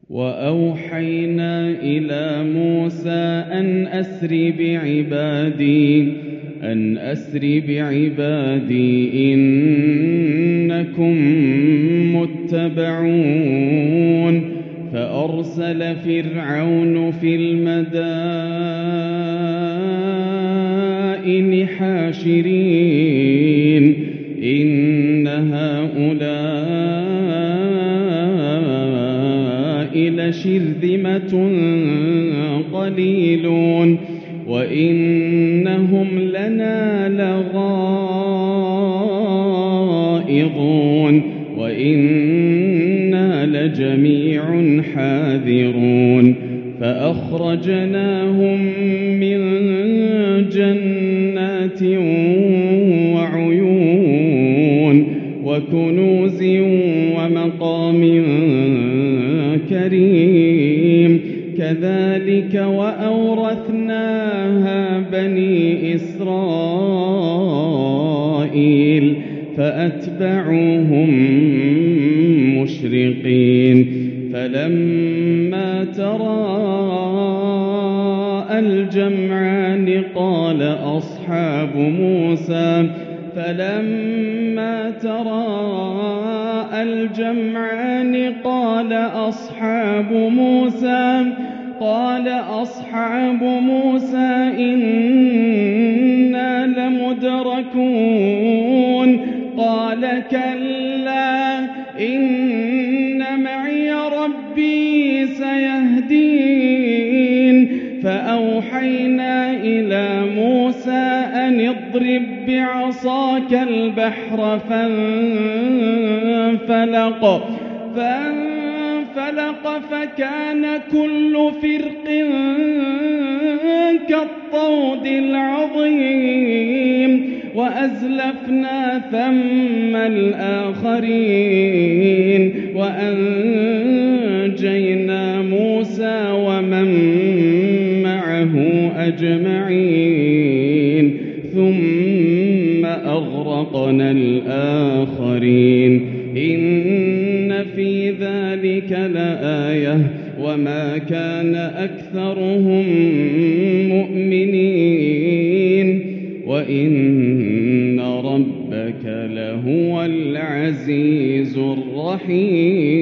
وأوحينا إلى موسى أن أسر بعبادي إنكم متبعون فأرسل فرعون في المدائن حاشرين إن هؤلاء لشرذمة قليلون وإنهم لنا لغائظون وإنا لجميع حاذرون فأخرجناهم من جنات وعيون وكنوز ومقام كريم كذلك وأورثناها بني إسرائيل فأتبعوهم مشرقين فلما تراءى الجمعان قال أصحاب موسى إنا لمدركون قال كلا إن معي ربي سيهدين فأوحينا إلى موسى أن اضرب بعصاك البحر فانفلق فكان كل فرق كالطود العظيم وأزلفنا ثم الآخرين وأنجينا موسى ومن معه أجمعين ثم أغرقنا الآخرين إن في ذلك لآية وما كان أكثرهم مؤمنين وإن ربك لهو العزيز الرحيم.